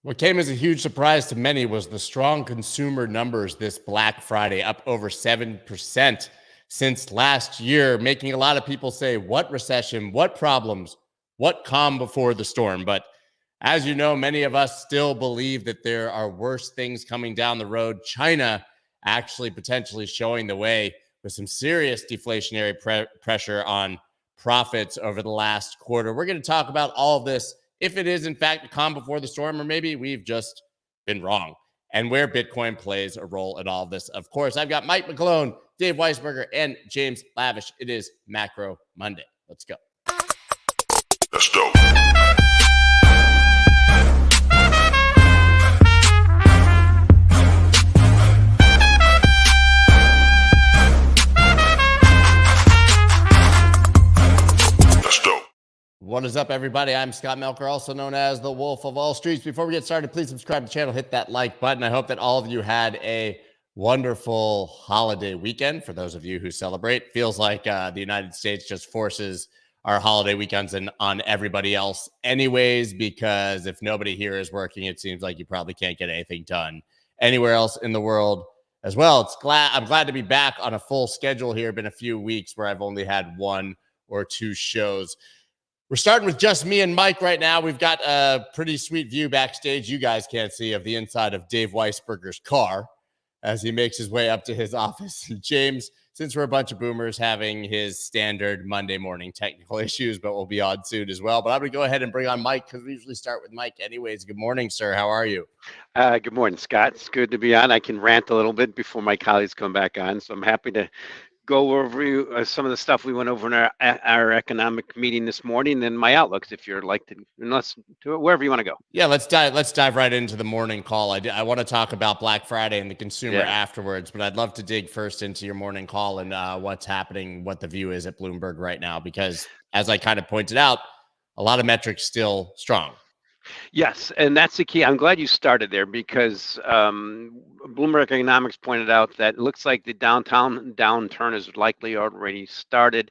What came as a huge surprise to many was the strong consumer numbers this Black Friday, up over 7% since last year, making a lot of people say, what recession, what problems, what calm before the storm? But as you know, many of us still believe that there are worse things coming down the road. China actually potentially showing the way with some serious deflationary pressure on profits over the last quarter. We're going to talk about all of this, if it is in fact a calm before the storm, or maybe we've just been wrong, and where Bitcoin plays a role in all of this. Of course, I've got Mike McGlone, Dave Weisberger, and James Lavish. It is Macro Monday. Let's go. Let's go. What is up, everybody? I'm Scott Melker, also known as the Wolf of All Streets. Before we get started, please subscribe to the channel, hit that like button. I hope that all of you had a wonderful holiday weekend. For those of you who celebrate, feels like the United States just forces our holiday weekends on everybody else anyways, because if nobody here is working, it seems like you probably can't get anything done anywhere else in the world as well. I'm glad to be back on a full schedule here. Been a few weeks where I've only had one or two shows. We're starting with just me and Mike right now. We've got a pretty sweet view backstage you guys can't see of the inside of Dave Weisberger's car as he makes his way up to his office. James, since we're a bunch of boomers, having his standard Monday morning technical issues, but we'll be on soon as well. But I'm going to go ahead and bring on Mike because we usually start with Mike anyways. Good morning, sir. How are you? Good morning, Scott. It's good to be on. I can rant a little bit before my colleagues come back on, so I'm happy to go over some of the stuff we went over in our economic meeting this morning and my outlooks, if you're like to, unless to wherever you want to go. Yeah, let's dive right into the morning call. I want to talk about Black Friday and the consumer afterwards, but I'd love to dig first into your morning call and what's happening, what the view is at Bloomberg right now, because as I kind of pointed out, a lot of metrics still strong. Yes, and that's the key. I'm glad you started there because Bloomberg Economics pointed out that it looks like the downturn is likely already started.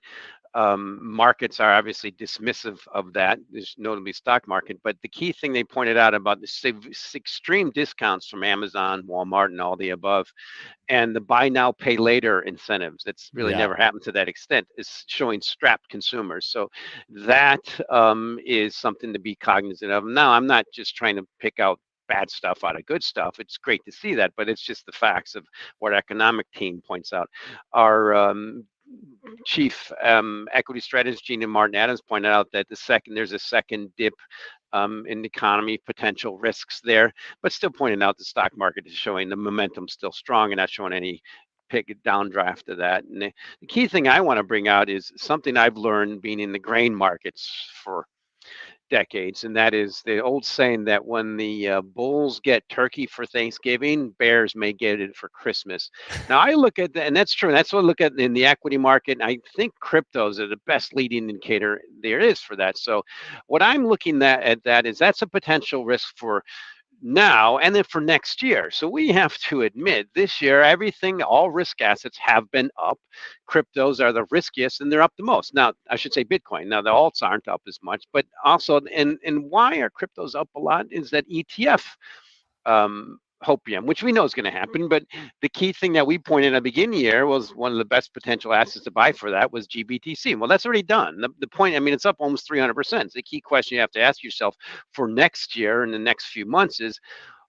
Markets are obviously dismissive of that, there's notably stock market, but the key thing they pointed out about the extreme discounts from Amazon, Walmart, and all the above, and the buy now, pay later incentives, that's really never happened to that extent, is showing strapped consumers. So that is something to be cognizant of. Now, I'm not just trying to pick out bad stuff out of good stuff. It's great to see that, but it's just the facts of what our economic team points out. Our chief equity strategist, Gina Martin Adams, pointed out that there's a second dip in the economy, potential risks there, but still pointing out the stock market is showing the momentum still strong and not showing any downdraft of that. And the key thing I want to bring out is something I've learned being in the grain markets for decades, and that is the old saying that when the bulls get turkey for Thanksgiving, bears may get it for Christmas. Now I look at that, and that's true. That's what I look at in the equity market. And I think cryptos are the best leading indicator there is for that. So what I'm looking at that is that's a potential risk for now and then for next year. So we have to admit this year, all risk assets have been up. Cryptos are the riskiest and they're up the most. Now, I should say Bitcoin. Now, the alts aren't up as much, but also, and why are cryptos up a lot is that ETF hopium, which we know is going to happen. But the key thing that we pointed at the beginning of the year was one of the best potential assets to buy for that was GBTC. Well, that's already done. The point, I mean, it's up almost 300%. The key question you have to ask yourself for next year and the next few months is,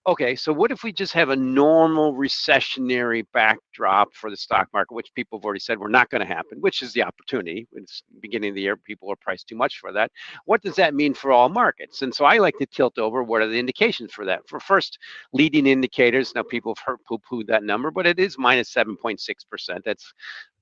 okay, so what if we just have a normal recessionary backdrop for the stock market, which people have already said we're not going to happen, which is the opportunity. It's the beginning of the year, people are priced too much for that. What does that mean for all markets? And so I like to tilt over what are the indications for that. For first, leading indicators, now people have heard poo-pooed that number, but it is minus 7.6%. That's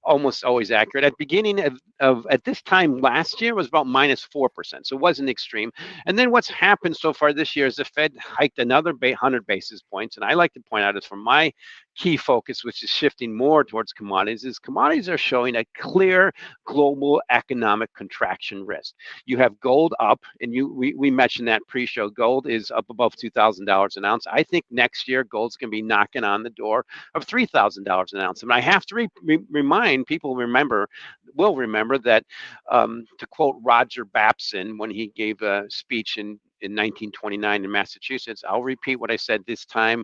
almost always accurate. At beginning at this time last year was about minus 4%, so it wasn't extreme. And then what's happened so far this year is the Fed hiked another 100 basis points, and I like to point out is from my key focus, which is shifting more towards commodities, is commodities are showing a clear global economic contraction risk. You have gold up, and we mentioned that pre-show. Gold is up above $2,000 an ounce. I think next year gold's going to be knocking on the door of $3,000 an ounce. And I have to remind people will remember that, to quote Roger Babson when he gave a speech in in 1929 in Massachusetts. I'll repeat what I said this time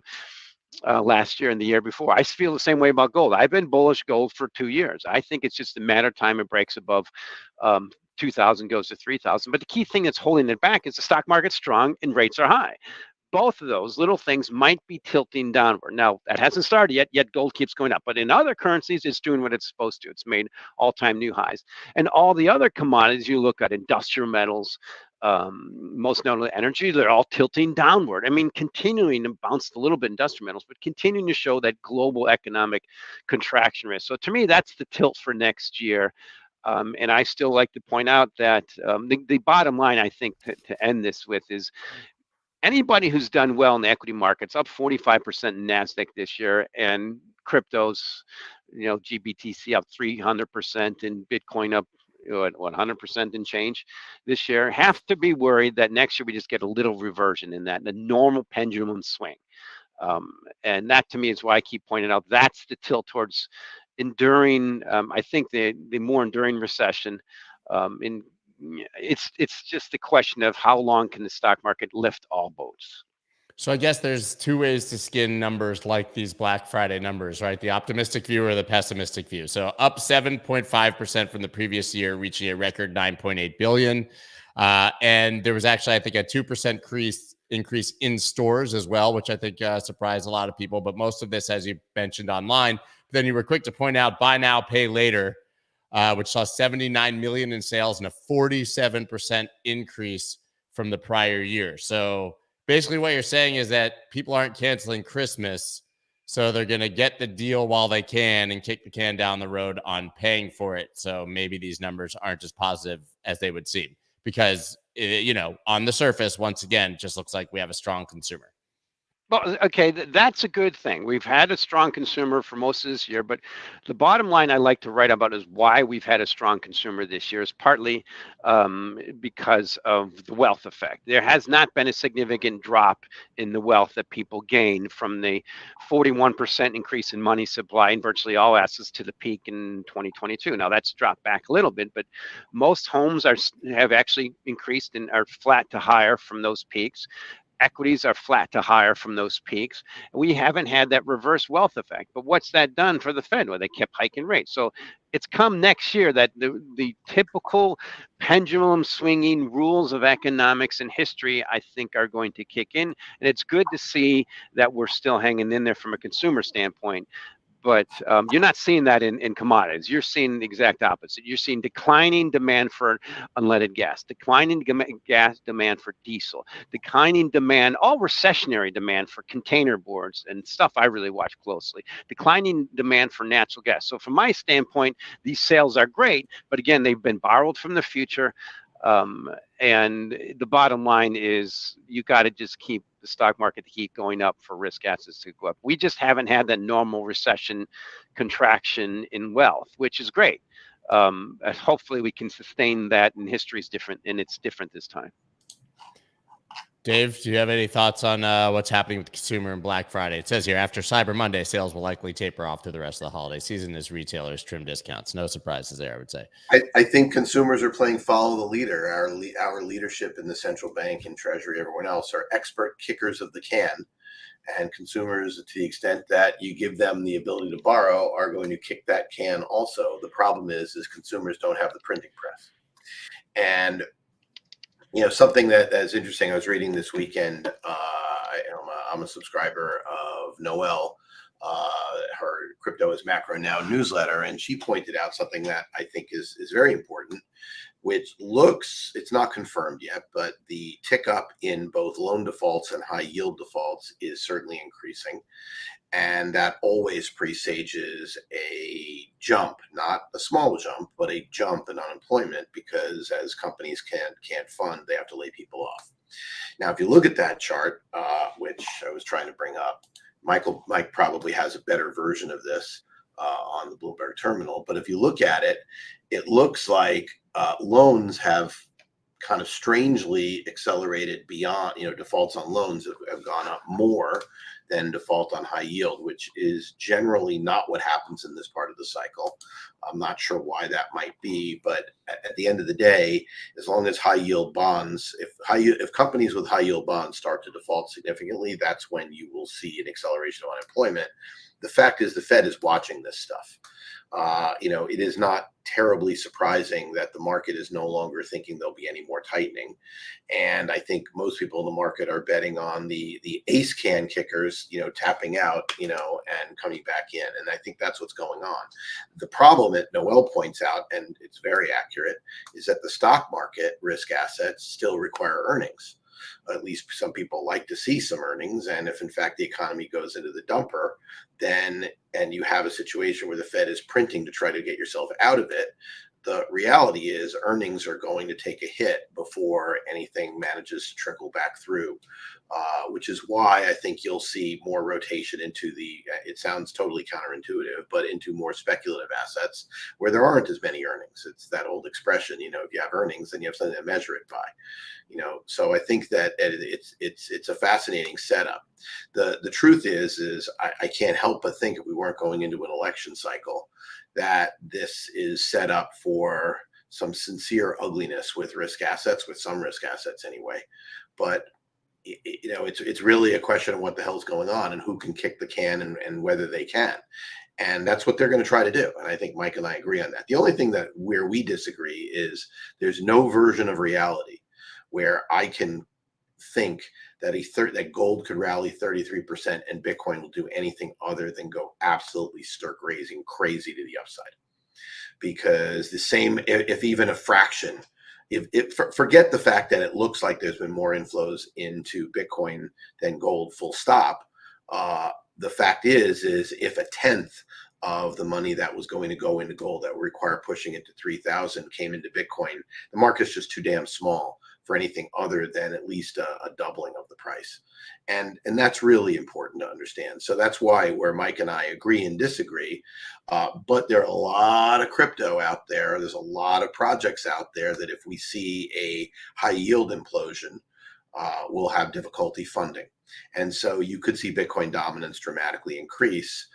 last year and the year before. I feel the same way about gold. I've been bullish gold for 2 years. I think it's just a matter of time it breaks above 2,000, goes to 3,000. But the key thing that's holding it back is the stock market's strong and rates are high. Both of those little things might be tilting downward. Now, that hasn't started yet gold keeps going up. But in other currencies, it's doing what it's supposed to. It's made all-time new highs. And all the other commodities you look at, industrial metals, most notably energy, they're all tilting downward. I mean, continuing to bounce a little bit industrial metals, but continuing to show that global economic contraction risk. So to me, that's the tilt for next year. And I still like to point out that the bottom line, I think, to end this with is anybody who's done well in the equity markets, up 45% in NASDAQ this year, and cryptos, GBTC up 300% and Bitcoin up 100% and change this year, have to be worried that next year we just get a little reversion in that, the normal pendulum swing. And that to me is why I keep pointing out that's the tilt towards enduring. I think the more enduring recession. It's just a question of how long can the stock market lift all boats. So I guess there's two ways to skin numbers like these Black Friday numbers, right? The optimistic view or the pessimistic view. So up 7.5% from the previous year, reaching a record 9.8 billion. And there was actually, I think, a 2% increase in stores as well, which I think surprised a lot of people. But most of this, as you mentioned, online. Then you were quick to point out buy now, pay later, which saw 79 million in sales and a 47% increase from the prior year. So basically what you're saying is that people aren't canceling Christmas, so they're going to get the deal while they can and kick the can down the road on paying for it. So maybe these numbers aren't as positive as they would seem because, on the surface, once again, it just looks like we have a strong consumer. Well, okay, that's a good thing. We've had a strong consumer for most of this year, but the bottom line I like to write about is why we've had a strong consumer this year is partly because of the wealth effect. There has not been a significant drop in the wealth that people gain from the 41% increase in money supply in virtually all assets to the peak in 2022. Now that's dropped back a little bit, but most homes have actually increased and are flat to higher from those peaks. Equities are flat to higher from those peaks. We haven't had that reverse wealth effect. But what's that done for the Fed? Well, they kept hiking rates. So it's come next year that the typical pendulum swinging rules of economics and history, I think, are going to kick in. And it's good to see that we're still hanging in there from a consumer standpoint. But you're not seeing that in commodities. You're seeing the exact opposite. You're seeing declining demand for unleaded gas, declining gas demand for diesel, declining demand, all recessionary demand for container boards and stuff I really watch closely, declining demand for natural gas. So from my standpoint, these sales are great, but again, they've been borrowed from the future. And the bottom line is you got to just keep the stock market to keep going up for risk assets to go up. We just haven't had that normal recession contraction in wealth, which is great. Hopefully we can sustain that, and history is different, and it's different this time. Dave, do you have any thoughts on what's happening with the consumer and Black Friday? It says here, after Cyber Monday, sales will likely taper off through the rest of the holiday season as retailers trim discounts. No surprises there, I would say. I think consumers are playing follow the leader. Our leadership in the central bank and Treasury, everyone else, are expert kickers of the can. And consumers, to the extent that you give them the ability to borrow, are going to kick that can also. The problem is consumers don't have the printing press. And something that's interesting, I was reading this weekend, I'm a subscriber of Noelle, her Crypto is Macro Now newsletter, and she pointed out something that I think is very important, which it's not confirmed yet, but the tick up in both loan defaults and high yield defaults is certainly increasing. And that always presages a jump, not a small jump, but a jump in unemployment, because as companies can't fund, they have to lay people off. Now, if you look at that chart, which I was trying to bring up, Mike probably has a better version of this on the Bloomberg terminal. But if you look at it, it looks like loans have kind of strangely accelerated beyond, defaults on loans have gone up more than default on high yield, which is generally not what happens in this part of the cycle. I'm not sure why that might be, but at the end of the day, as long as high yield bonds, if companies with high yield bonds start to default significantly, that's when you will see an acceleration of unemployment. The fact is, the Fed is watching this stuff. It is not terribly surprising that the market is no longer thinking there'll be any more tightening. And I think most people in the market are betting on the ace can kickers, tapping out, and coming back in. And I think that's what's going on. The problem that Noel points out, and it's very accurate, is that the stock market risk assets still require earnings. At least some people like to see some earnings. And if in fact the economy goes into the dumper, then, and you have a situation where the Fed is printing to try to get yourself out of it, the reality is earnings are going to take a hit before anything manages to trickle back through, which is why I think you'll see more rotation into it sounds totally counterintuitive, but into more speculative assets where there aren't as many earnings. It's that old expression, if you have earnings, then you have something to measure it by. So I think that it's a fascinating setup. The truth is I can't help but think if we weren't going into an election cycle, that this is set up for some sincere ugliness with risk assets, with some risk assets anyway. But it's really a question of what the hell's going on and who can kick the can and whether they can. And that's what they're going to try to do. And I think Mike and I agree on that. The only thing where we disagree is there's no version of reality where I can think that that gold could rally 33% and Bitcoin will do anything other than go absolutely stirk-raising crazy to the upside. Because the same, if even a fraction, forget the fact that it looks like there's been more inflows into Bitcoin than gold, full stop. The fact is if a tenth of the money that was going to go into gold that would require pushing it to 3,000 came into Bitcoin, the market's just too damn small for anything other than at least a doubling of the price. And that's really important to understand. So that's why where Mike and I agree and disagree, but there are a lot of crypto out there. There's a lot of projects out there that if we see a high yield implosion, we'll have difficulty funding. And so you could see Bitcoin dominance dramatically increase.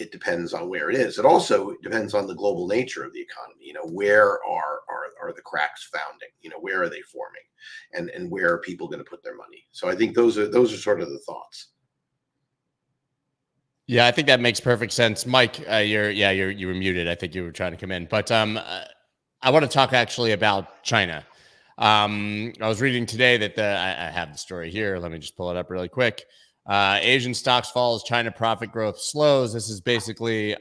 It depends on where it is. It also depends on the global nature of the economy. Where are the cracks founding? Where are they forming, and where are people going to put their money? So I think those are sort of the thoughts. Yeah, I think that makes perfect sense, Mike. You were muted. I think you were trying to come in, but I want to talk actually about China. I was reading today that I have the story here. Let me just pull it up really quick. Asian stocks falls, China profit growth slows. This is basically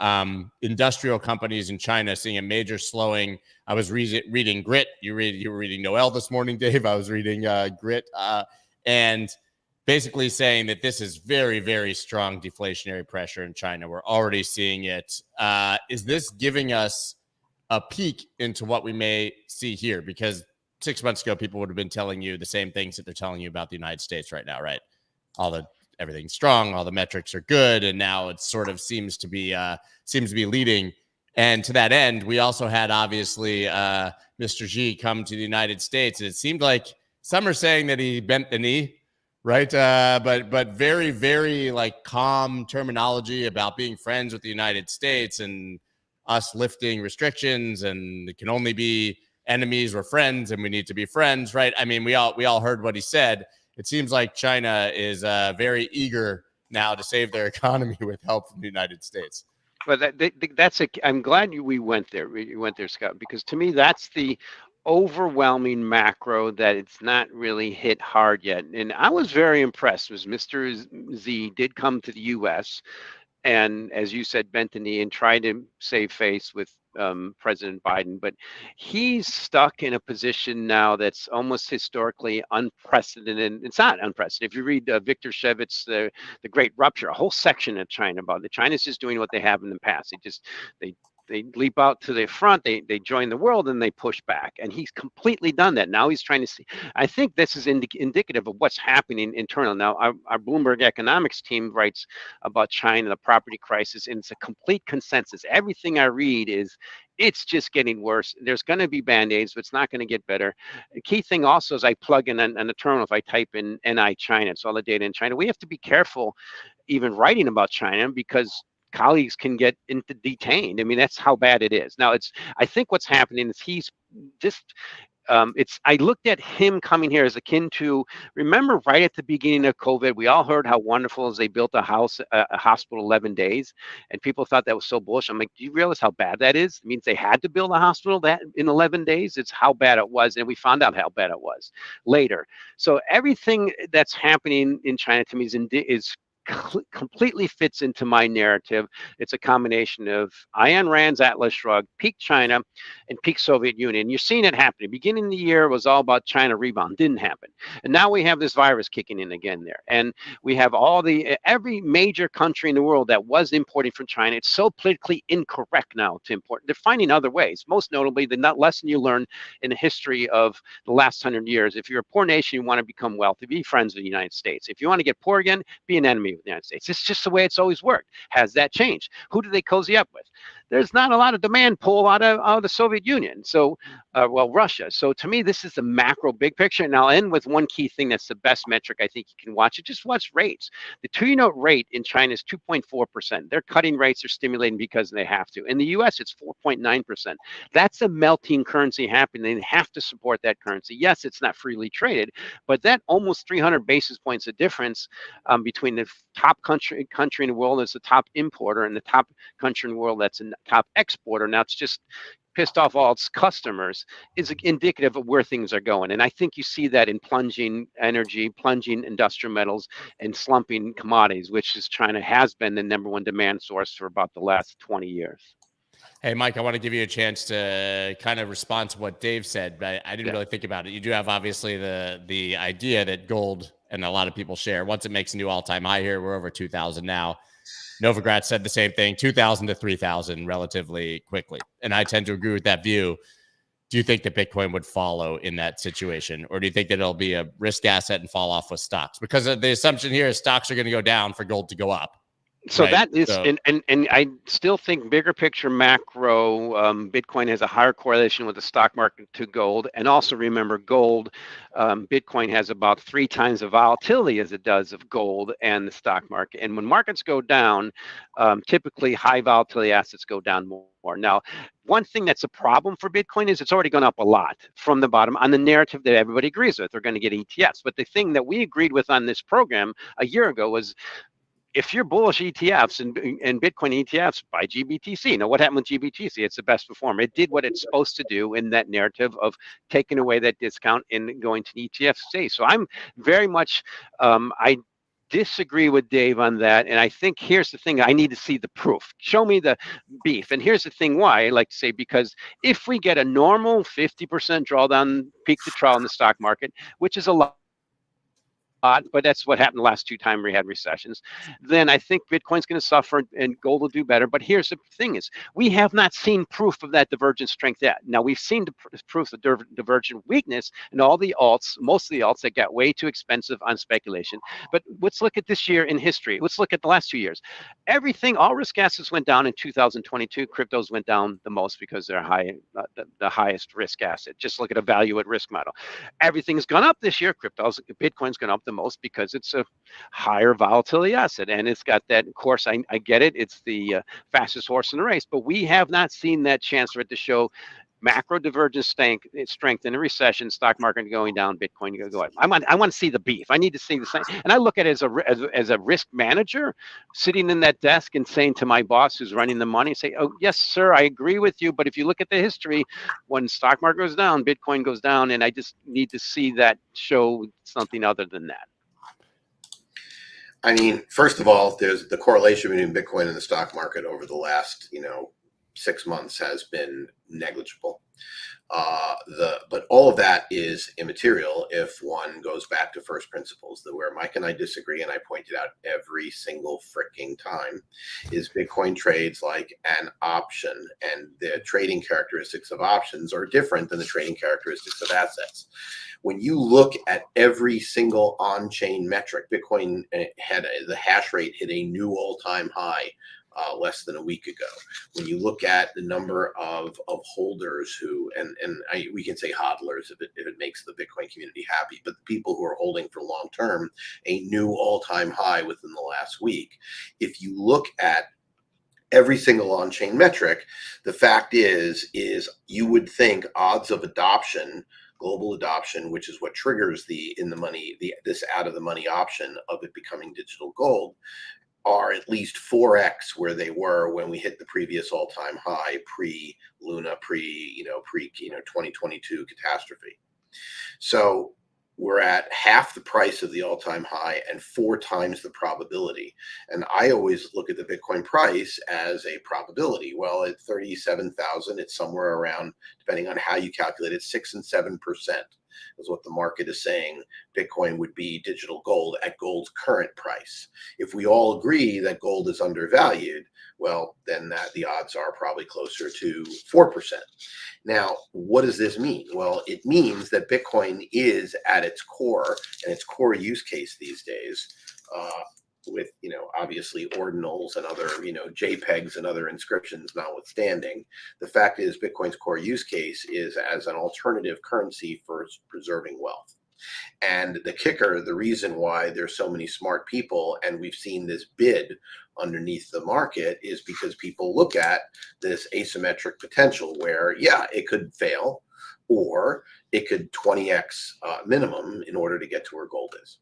industrial companies in China seeing a major slowing. I was reading Grit. You were reading Noel this morning, Dave. I was reading Grit, and basically saying that this is very, very strong deflationary pressure in China. We're already seeing it. Is this giving us a peek into what we may see here? Because 6 months ago, people would have been telling you the same things that they're telling you about the United States right now, right? Everything's strong, all the metrics are good, and now it sort of seems to be leading. And to that end, we also had obviously Mr. Xi come to the United States, and it seemed like some are saying that he bent the knee, right? But very, very like calm terminology about being friends with the United States and us lifting restrictions, and it can only be enemies or friends, and we need to be friends, right? I mean, we all heard what he said. It seems like China is very eager now to save their economy with help from the United States. Well, I'm glad we went there. You went there, Scott, because to me, that's the overwhelming macro that it's not really hit hard yet. And I was very impressed was Mr. Z did come to the U.S. and, as you said, bent the knee and tried to save face with President Biden, but he's stuck in a position now that's almost historically unprecedented. It's not unprecedented. If you read Victor Shevitz's The Great Rupture, a whole section of China about it. China's just doing what they have in the past. They leap out to the front, they join the world, and they push back. And he's completely done that. Now he's trying to see. I think this is indicative of what's happening internal. Now, our Bloomberg economics team writes about China, the property crisis, and it's a complete consensus. Everything I read is it's just getting worse. There's going to be band-aids, but it's not going to get better. The key thing also is I plug in on the terminal, if I type in NI China, it's all the data in China. We have to be careful even writing about China because colleagues can get detained. I mean, that's how bad it is. Now, I think what's happening is he's just I looked at him coming here as akin to, remember right at the beginning of COVID, we all heard how wonderful is they built a hospital 11 days, and people thought that was so bullish. I'm like, do you realize how bad that is? It means they had to build a hospital that in 11 days. It's how bad it was, and we found out how bad it was later. So everything that's happening in China to me is completely fits into my narrative. It's a combination of Ayn Rand's Atlas Shrugged, peak China, and peak Soviet Union. You're seeing it happening. Beginning of the year was all about China rebound. Didn't happen. And now we have this virus kicking in again there. And we have every major country in the world that was importing from China. It's so politically incorrect now to import. They're finding other ways. Most notably, the lesson you learn in the history of the last 100 years. If you're a poor nation, you want to become wealthy, be friends with the United States. If you want to get poor again, be an enemy of the United States. It's just the way it's always worked. Has that changed? Who do they cozy up with? There's not a lot of demand pull out of the Soviet Union. So, Russia. So to me, this is the macro big picture. And I'll end with one key thing that's the best metric I think you can watch. Just watch rates. The 2-year note rate in China is 2.4%. They're cutting rates, they're stimulating because they have to. In the US, it's 4.9%. That's a melting currency happening. They have to support that currency. Yes, it's not freely traded, but that almost 300 basis points of difference between the top country in the world that's the top importer and the top country in the world that's a top exporter. Now it's just pissed off all its customers, is indicative of where things are going. And I think you see that in plunging energy, plunging industrial metals, and slumping commodities, which is China has been the #1 demand source for about the last 20 years. Hey, Mike, I want to give you a chance to kind of respond to what Dave said, but I didn't really think about it. You do have obviously the idea that gold, and a lot of people share, once it makes a new all-time high here, we're over 2,000 now. Novogratz said the same thing, 2,000 to 3,000 relatively quickly. And I tend to agree with that view. Do you think that Bitcoin would follow in that situation? Or do you think that it'll be a risk asset and fall off with stocks? Because the assumption here is stocks are going to go down for gold to go up. So right? that is, and I still think bigger picture macro, Bitcoin has a higher correlation with the stock market to gold. And also remember gold, Bitcoin has about 3 times the volatility as it does of gold and the stock market. And when markets go down, typically high volatility assets go down more. Now, one thing that's a problem for Bitcoin is it's already gone up a lot from the bottom on the narrative that everybody agrees with. They're going to get ETFs. But the thing that we agreed with on this program a year ago was, if you're bullish ETFs and Bitcoin ETFs, buy GBTC. Now, what happened with GBTC? It's the best performer. It did what it's supposed to do in that narrative of taking away that discount and going to the ETF space. So I'm very much, I disagree with Dave on that. And I think here's the thing, I need to see the proof. Show me the beef. And here's the thing why I like to say, because if we get a normal 50% drawdown peak to trough in the stock market, which is a lot, but that's what happened the last 2 times we had recessions, then I think Bitcoin's going to suffer and gold will do better. But here's the thing is, we have not seen proof of that divergent strength yet. Now, we've seen the proof of divergent weakness in all the alts, most of the alts that got way too expensive on speculation. But let's look at this year in history. Let's look at the last 2 years. Everything, all risk assets went down in 2022. Cryptos went down the most because they're the highest risk asset. Just look at a value at risk model. Everything's gone up this year. Bitcoin's gone up the most because it's a higher volatility asset, and it's got that. Of course, I get it. It's the fastest horse in the race, but we have not seen that chance for it to show macro divergence strength in a recession, stock market going down, Bitcoin going to go up. I want to see the beef. I need to see the same. And I look at it as a risk manager sitting in that desk and saying to my boss who's running the money, say, oh, yes, sir, I agree with you. But if you look at the history, when stock market goes down, Bitcoin goes down. And I just need to see that show something other than that. I mean, first of all, there's the correlation between Bitcoin and the stock market over the last, 6 months has been negligible. But all of that is immaterial if one goes back to first principles. Where Mike and I disagree, and I pointed out every single freaking time, is Bitcoin trades like an option, and the trading characteristics of options are different than the trading characteristics of assets. When you look at every single on-chain metric, Bitcoin had the hash rate hit a new all-time high less than a week ago. When you look at the number of holders who, we can say hodlers if it makes the Bitcoin community happy, but the people who are holding for long term, a new all-time high within the last week. If you look at every single on-chain metric. The fact is you would think odds of adoption, global adoption, which is what triggers this out of the money option of it becoming digital gold, are at least 4x where they were when we hit the previous all-time high pre-Luna, pre 2022 catastrophe. So we're at half the price of the all-time high and 4 times the probability. And I always look at the Bitcoin price as a probability. Well, at 37,000, it's somewhere around, depending on how you calculate it, 6 and 7% is what the market is saying Bitcoin would be digital gold at gold's current price. If we all agree that gold is undervalued, well, then the odds are probably closer to 4%. Now, what does this mean? Well, it means that Bitcoin is at its core, and its core use case these days, with obviously ordinals and other JPEGs and other inscriptions notwithstanding, the fact is Bitcoin's core use case is as an alternative currency for preserving wealth. And the kicker, the reason why there's so many smart people and we've seen this bid underneath the market, is because people look at this asymmetric potential where, yeah, it could fail, or it could 20x minimum in order to get to where gold is.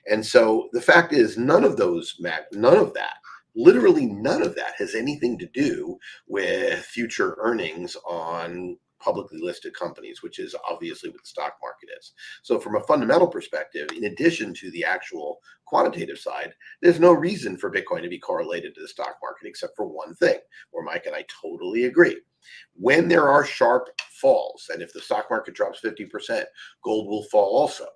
And so the fact is, none of that, literally none of that has anything to do with future earnings on publicly listed companies, which is obviously what the stock market is. So from a fundamental perspective, in addition to the actual quantitative side, there's no reason for Bitcoin to be correlated to the stock market except for one thing, where Mike and I totally agree. When there are sharp falls, and if the stock market drops 50%, gold will fall also.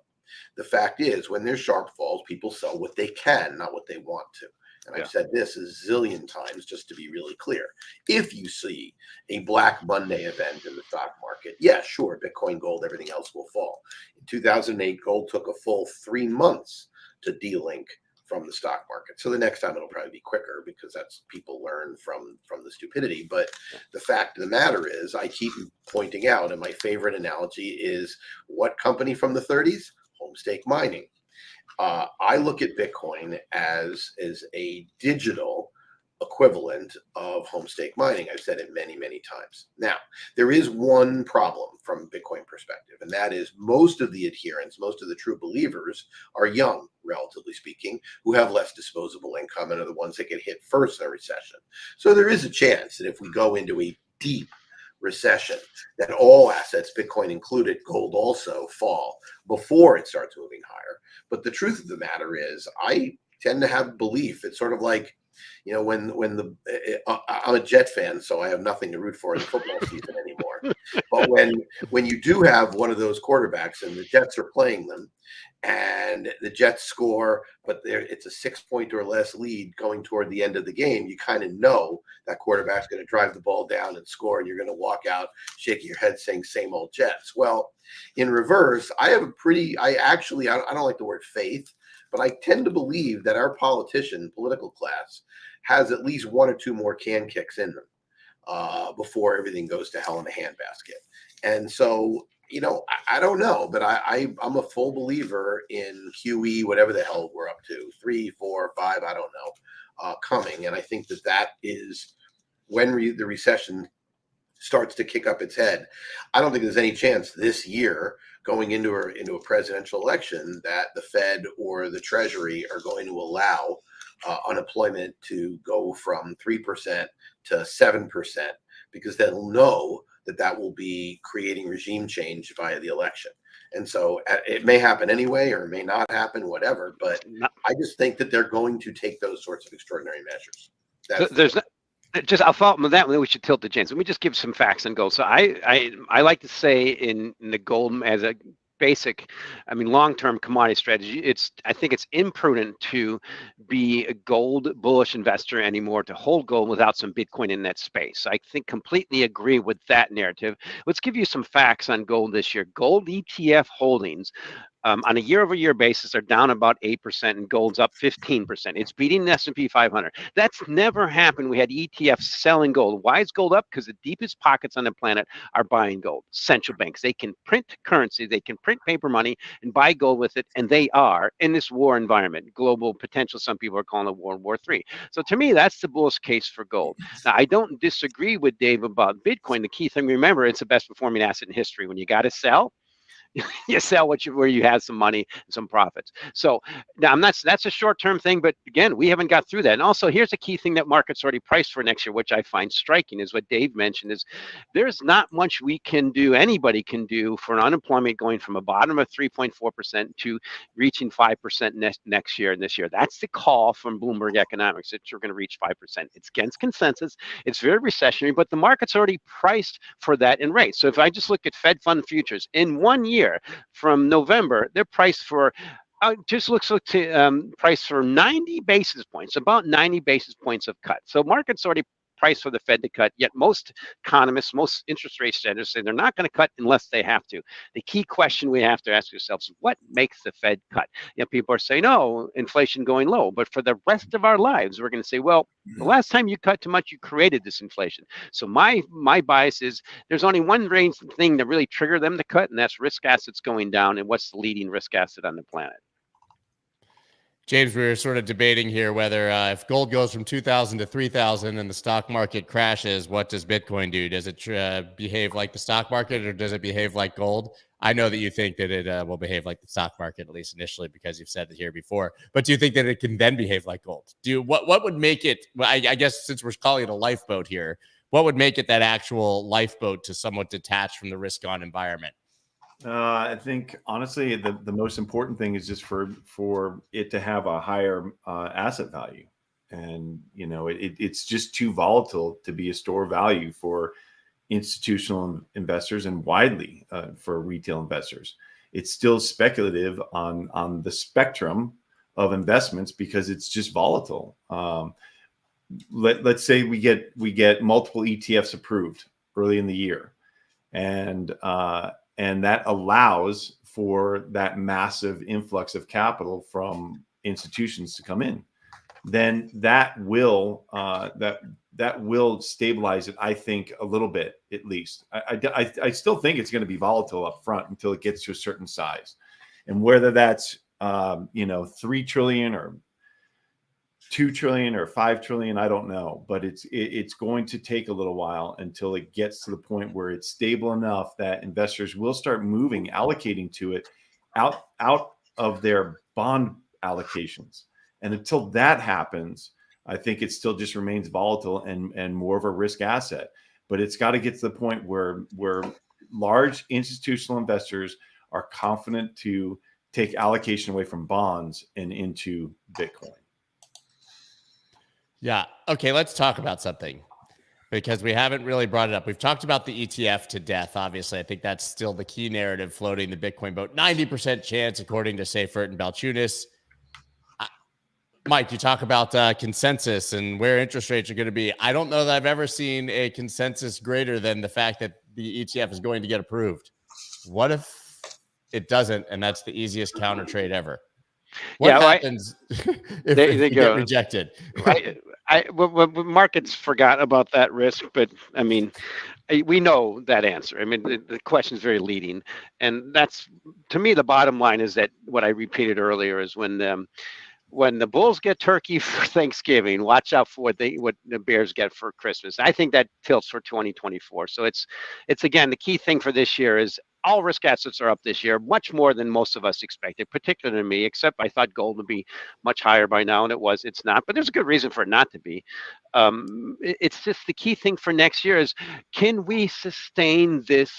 The fact is, when there's sharp falls, people sell what they can, not what they want to. And I've said this a zillion times, just to be really clear. If you see a Black Monday event in the stock market, yeah, sure, Bitcoin, gold, everything else will fall. In 2008, gold took a full 3 months to delink from the stock market. So the next time it'll probably be quicker, because that's people learn from the stupidity. But the fact of the matter is, I keep pointing out, and my favorite analogy is, what company from the 30s? Homestake mining. I look at Bitcoin as a digital equivalent of homestake mining. I've said it many, many times. Now, there is one problem from a Bitcoin perspective, and that is most of the adherents, most of the true believers are young, relatively speaking, who have less disposable income and are the ones that get hit first in a recession. So there is a chance that if we go into a deep recession, that all assets, Bitcoin included, gold also, fall before it starts moving higher. But the truth of the matter is, I tend to have belief. It's sort of like, when I'm a Jet fan, so I have nothing to root for in the football season anymore. But when you do have one of those quarterbacks and the Jets are playing them, and the Jets score, but it's a 6-point or less lead going toward the end of the game, you kind of know that quarterback's going to drive the ball down and score, and you're going to walk out shaking your head saying, same old Jets. Well, in reverse, I don't like the word faith, but I tend to believe that our political class has at least 1 or 2 more can kicks in them before everything goes to hell in a handbasket. And so, I don't know, but I'm a full believer in QE, whatever the hell we're up to, 3, 4, 5, I don't know, coming. And I think that is when the recession starts to kick up its head. I don't think there's any chance this year, going into a presidential election, that the Fed or the Treasury are going to allow unemployment to go from 3% to 7%, because they'll know that will be creating regime change via the election. And so it may happen anyway, or it may not happen, whatever. But I just think that they're going to take those sorts of extraordinary measures. I'll follow up with that one. We should tilt to James. Let me just give some facts on gold. So I like to say in the gold as a basic, long-term commodity strategy, I think it's imprudent to be a gold bullish investor anymore, to hold gold without some Bitcoin in that space. I think completely agree with that narrative. Let's give you some facts on gold this year. Gold ETF holdings On a year-over-year basis, they're down about 8%, and gold's up 15%. It's beating the S&P 500. That's never happened. We had ETFs selling gold. Why is gold up? Because the deepest pockets on the planet are buying gold. Central banks, they can print currency, they can print paper money and buy gold with it, and they are in this war environment, global potential. Some people are calling it World War III. So to me, that's the bullish case for gold. Now, I don't disagree with Dave about Bitcoin. The key thing, remember, it's the best performing asset in history. When you got to sell, you sell where you have some money and some profits. So now that's a short-term thing, but again, we haven't got through that. And also, here's a key thing that markets already priced for next year, which I find striking, is what Dave mentioned, is there's not much we can do, anybody can do, for an unemployment going from a bottom of 3.4% to reaching 5% next year and this year. That's the call from Bloomberg Economics, that you're going to reach 5%. It's against consensus. It's very recessionary, but the market's already priced for that in rates. So if I just look at Fed fund futures in 1 year, from November, they're priced for price for 90 basis points, about 90 basis points of cut. So markets already priced for the Fed to cut, yet most economists, most interest rate standards say they're not going to cut unless they have to. The key question we have to ask ourselves is, what makes the Fed cut? You know, people are saying, oh, inflation going low. But for the rest of our lives, we're going to say, well, the last time you cut too much, you created this inflation. So my bias is there's only one thing that really triggered them to cut, and that's risk assets going down. And what's the leading risk asset on the planet? James, we were sort of debating here whether if gold goes from 2,000 to 3,000 and the stock market crashes, what does Bitcoin do? Does it behave like the stock market, or does it behave like gold? I know that you think that it will behave like the stock market, at least initially, because you've said it here before. But do you think that it can then behave like gold? What would make it? Well, I guess since we're calling it a lifeboat here, what would make it that actual lifeboat to somewhat detached from the risk-on environment? I think honestly, the most important thing is just for it to have a higher asset value, and you know it's just too volatile to be a store of value for institutional investors and widely for retail investors. It's still speculative on the spectrum of investments because it's just volatile. Let's say we get multiple ETFs approved early in the year, and that allows for that massive influx of capital from institutions to come in. Then that will stabilize it, I think, a little bit at least. I still think it's going to be volatile up front until it gets to a certain size, and whether that's 3 trillion or 2 trillion or 5 trillion, I don't know, but it's going to take a little while until it gets to the point where it's stable enough that investors will start allocating to it out of their bond allocations. And until that happens, I think it still just remains volatile and more of a risk asset. But it's got to get to the point where large institutional investors are confident to take allocation away from bonds and into Bitcoin. Yeah. Okay. Let's talk about something, because we haven't really brought it up. We've talked about the ETF to death. Obviously, I think that's still the key narrative floating the Bitcoin boat. 90% chance, according to Seifert and Balchunas. Mike, you talk about consensus and where interest rates are going to be. I don't know that I've ever seen a consensus greater than the fact that the ETF is going to get approved. What if it doesn't, and that's the easiest counter trade ever? What happens if they get rejected? Markets forgot about that risk, but I mean, we know that answer. I mean, the question is very leading, and that's, to me, the bottom line is that what I repeated earlier is when the bulls get turkey for Thanksgiving, watch out for what the bears get for Christmas. I think that tilts for 2024. So it's again, the key thing for this year is all risk assets are up this year, much more than most of us expected, particularly me, except I thought gold would be much higher by now, and it's not, but there's a good reason for it not to be. It's just the key thing for next year is, can we sustain this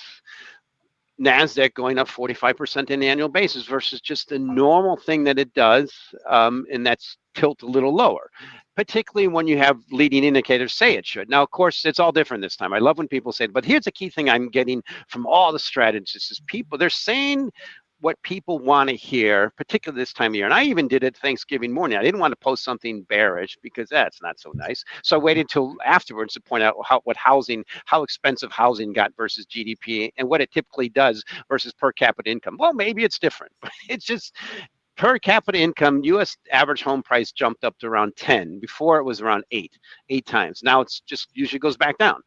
NASDAQ going up 45% on an annual basis versus just the normal thing that it does, and that's tilt a little lower, particularly when you have leading indicators say it should. Now, of course, it's all different this time. I love when people say it, but here's a key thing I'm getting from all the strategists is they're saying what people want to hear, particularly this time of year. And I even did it Thanksgiving morning. I didn't want to post something bearish because that's not so nice. So I waited till afterwards to point out how expensive housing got versus GDP and what it typically does versus per capita income. Well, maybe it's different, but it's just per capita income, U.S. average home price jumped up to around 10. Before it was around eight times. Now it's just usually goes back down.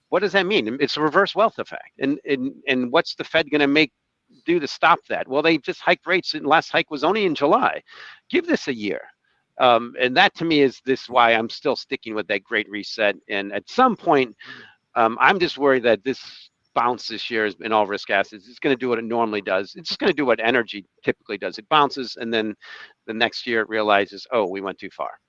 What does that mean? It's a reverse wealth effect. And what's the Fed going to do to stop that? Well, they just hiked rates, and last hike was only in July. Give this a year. And that to me is why I'm still sticking with that great reset. And at some point, I'm just worried that this bounce this year in all risk assets. It's going to do what it normally does. It's just going to do what energy typically does. It bounces, and then the next year it realizes, oh, we went too far.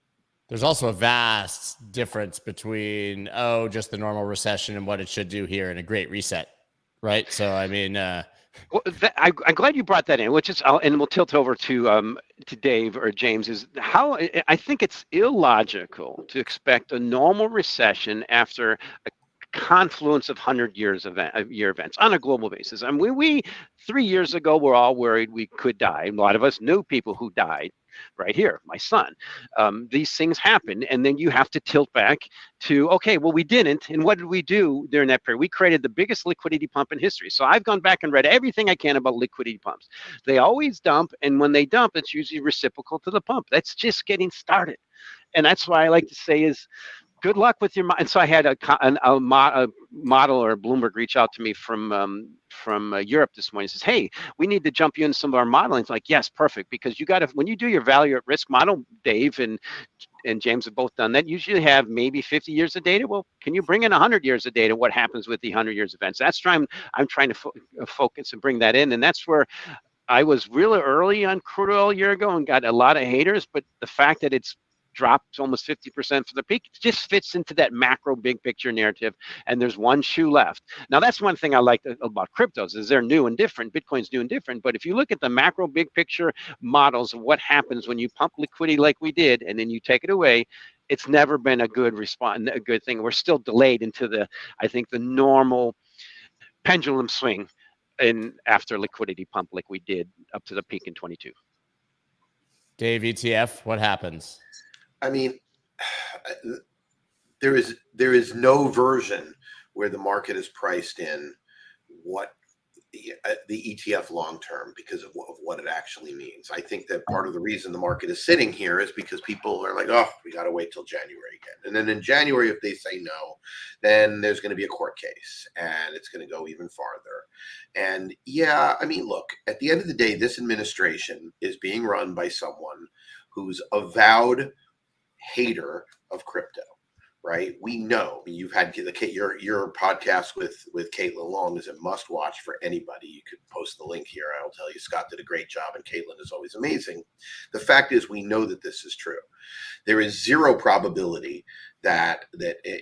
There's also a vast difference between, just the normal recession and what it should do here in a great reset, right? So, I mean, well, I'm glad you brought that in, which is, and we'll tilt over to Dave or James, is how I think it's illogical to expect a normal recession after a confluence of 100-year events on a global basis. I mean, we 3 years ago were all worried we could die. A lot of us knew people who died. Right here, my son. These things happen, and then you have to tilt back to, okay, well, we didn't, and what did we do during that period? We created the biggest liquidity pump in history. So I've gone back and read everything I can about liquidity pumps. They always dump, and when they dump, it's usually reciprocal to the pump. That's just getting started, and that's why I like to say is, good luck with your. And so I had a model or Bloomberg reach out to me from Europe this morning. He says, "Hey, we need to jump you in some of our modeling." It's like, yes, perfect, because you got to, when you do your value at risk model, Dave and James have both done that. You usually have maybe 50 years of data. Well, can you bring in 100 years of data? What happens with the 100 years events? That's why I'm trying to focus and bring that in, and that's where I was really early on crude oil a year ago and got a lot of haters. But the fact that it's dropped almost 50% for the peak, it just fits into that macro big picture narrative, and there's one shoe left. Now, that's one thing I like about cryptos, is they're new and different. Bitcoin's new and different, but if you look at the macro big picture models of what happens when you pump liquidity like we did and then you take it away, it's never been a good response, a good thing. We're still delayed into I think the normal pendulum swing in after liquidity pump like we did up to the peak in 22. Dave, ETF, what happens? I mean, there is no version where the market is priced in what the ETF long term because of what it actually means. I think that part of the reason the market is sitting here is because people are like, oh, we got to wait till January again. And then in January, if they say no, then there's going to be a court case and it's going to go even farther. And yeah, I mean, look, at the end of the day, this administration is being run by someone who's avowed hater of crypto, right? We know. I mean, you've had your podcast with Caitlin Long is a must watch for anybody. You could post the link here. I'll tell you, Scott did a great job, and Caitlin is always amazing. The fact is, we know that this is true. There is zero probability that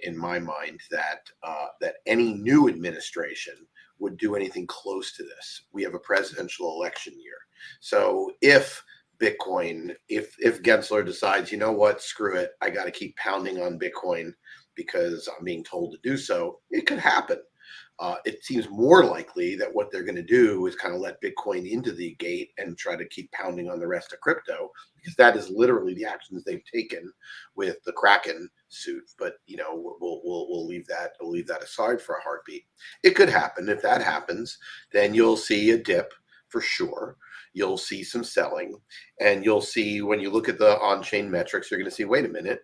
in my mind that any new administration would do anything close to this. We have a presidential election year, so if Bitcoin, if Gensler decides, you know what, screw it, I got to keep pounding on Bitcoin because I'm being told to do so, it could happen. It seems more likely that what they're going to do is kind of let Bitcoin into the gate and try to keep pounding on the rest of crypto, because that is literally the actions they've taken with the Kraken suit. But you know, we'll leave that aside for a heartbeat. It could happen. If that happens, then you'll see a dip for sure. You'll see some selling, and you'll see, when you look at the on-chain metrics, you're going to see, wait a minute,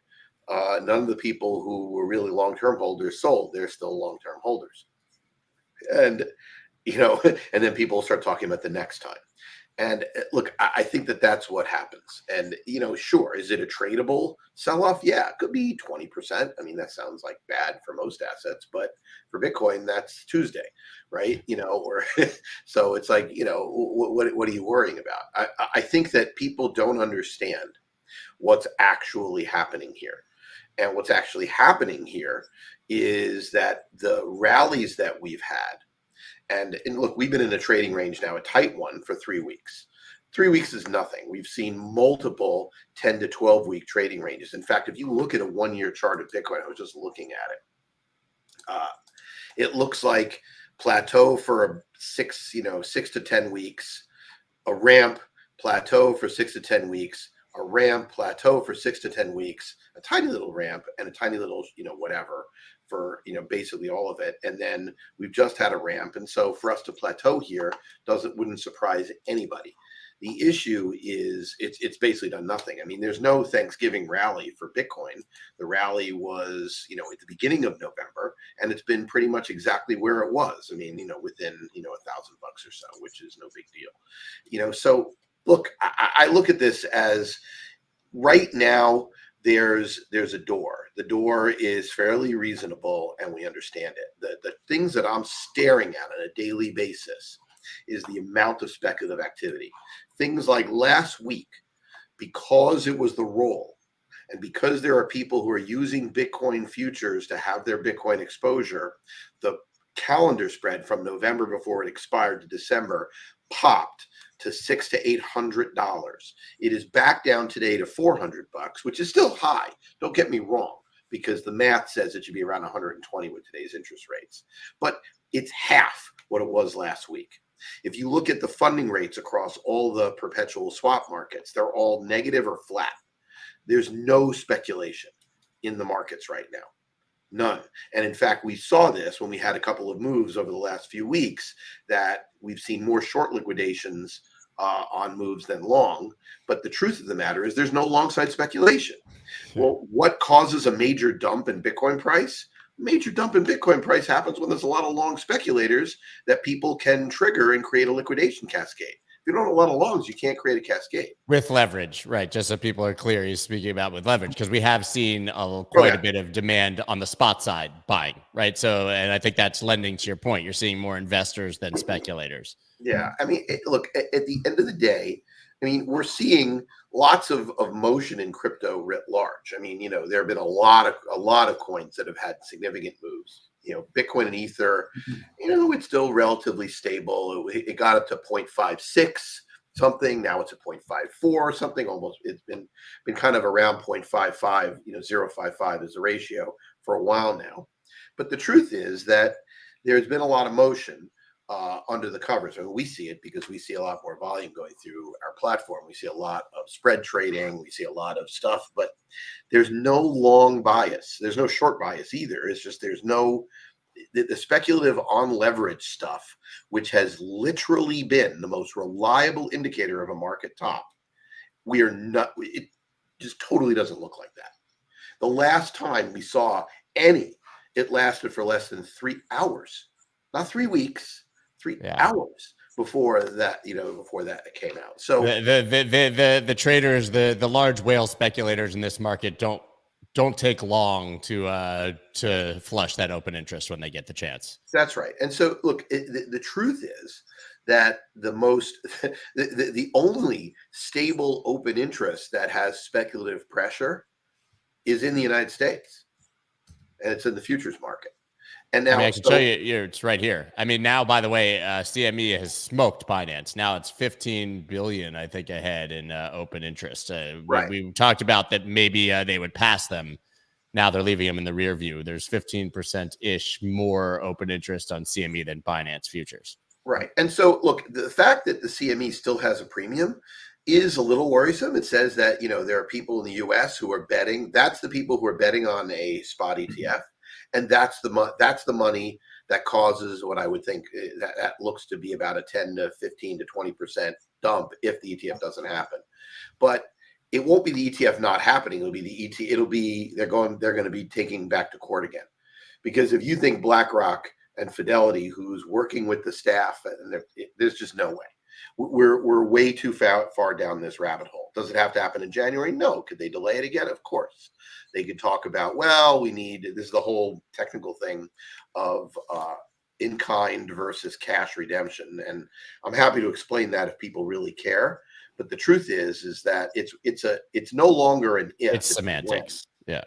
none of the people who were really long-term holders sold. They're still long-term holders. And, you know, and then people start talking about the next time. And look, I think that that's what happens. And, you know, sure, is it a tradable sell-off? Yeah, it could be 20%. I mean, that sounds like bad for most assets, but for Bitcoin, that's Tuesday, right? You know, or so it's like, you know, what are you worrying about? I think that people don't understand what's actually happening here. And what's actually happening here is that the rallies that we've had, and look, we've been in a trading range now, a tight one, for 3 weeks. 3 weeks is nothing. We've seen multiple 10 to 12 week trading ranges. In fact, if you look at a 1 year chart of Bitcoin, I was just looking at it. It looks like plateau for 6 to 10 weeks, a ramp plateau for 6 to 10 weeks, a ramp plateau for 6 to 10 weeks, a tiny little ramp and a tiny little, whatever for, basically all of it. And then we've just had a ramp. And so for us to plateau here wouldn't surprise anybody. The issue is it's basically done nothing. I mean, there's no Thanksgiving rally for Bitcoin. The rally was, at the beginning of November, and it's been pretty much exactly where it was. I mean, within, $1,000 or so, which is no big deal. So look, I look at this as right now there's a door. The door is fairly reasonable and we understand it. The things that I'm staring at on a daily basis is the amount of speculative activity. Things like last week, because it was the roll, and because there are people who are using Bitcoin futures to have their Bitcoin exposure, the calendar spread from November before it expired to December popped to $600 to $800. It is back down today to $400, which is still high. Don't get me wrong, because the math says it should be around 120 with today's interest rates, but it's half what it was last week. If you look at the funding rates across all the perpetual swap markets, they're all negative or flat. There's no speculation in the markets right now. None. And in fact, we saw this when we had a couple of moves over the last few weeks that we've seen more short liquidations on moves than long. But the truth of the matter is there's no long side speculation. Well, what causes a major dump in Bitcoin price? Major dump in Bitcoin price happens when there's a lot of long speculators that people can trigger and create a liquidation cascade. If you don't have a lot of longs, you can't create a cascade. With leverage, right? Just so people are clear, he's speaking about with leverage, because we have seen quite a bit of demand on the spot side buying, right? So, and I think that's lending to your point. You're seeing more investors than speculators. Yeah. I mean, look, at the end of the day, I mean, we're seeing lots of motion in crypto writ large. I mean, there have been a lot of coins that have had significant moves. Bitcoin and Ether, it's still relatively stable. It got up to 0.56 something. Now it's at 0.54 something. Almost, it's been kind of around 0.55. 0.55 is the ratio for a while now. But the truth is that there's been a lot of motion under the covers. I mean, we see it because we see a lot more volume going through our platform. We see a lot of spread trading. We see a lot of stuff, but there's no long bias. There's no short bias either. It's just there's no the speculative on leverage stuff, which has literally been the most reliable indicator of a market top. We are not. It just totally doesn't look like that. The last time we saw any, it lasted for less than 3 hours, not 3 weeks. 3 hours before that, before that came out. So the traders, the large whale speculators in this market don't take long to flush that open interest when they get the chance. That's right. And so look, the truth is that the only stable open interest that has speculative pressure is in the United States, and it's in the futures market. And now I can show you, it's right here. I mean, now, by the way, CME has smoked Binance. Now it's 15 billion, I think, ahead in open interest. Right. We talked about that maybe they would pass them. Now they're leaving them in the rear view. There's 15%-ish more open interest on CME than Binance futures. Right. And so, look, the fact that the CME still has a premium is a little worrisome. It says that, there are people in the U.S. who are betting. That's the people who are betting on a spot ETF. And that's the money that causes what I would think that looks to be about a 10 to 15 to 20% dump if the ETF doesn't happen. But it won't be the ETF not happening. It'll be the ETF. It'll be they're going to be taking back to court again, because if you think BlackRock and Fidelity, who's working with the staff, and there's just no way. We're way too far down this rabbit hole. Does it have to happen in January? No. Could they delay it again? Of course. They could talk about, this is the whole technical thing of in-kind versus cash redemption. And I'm happy to explain that if people really care. But the truth is that it's no longer an if. It's semantics. Yeah.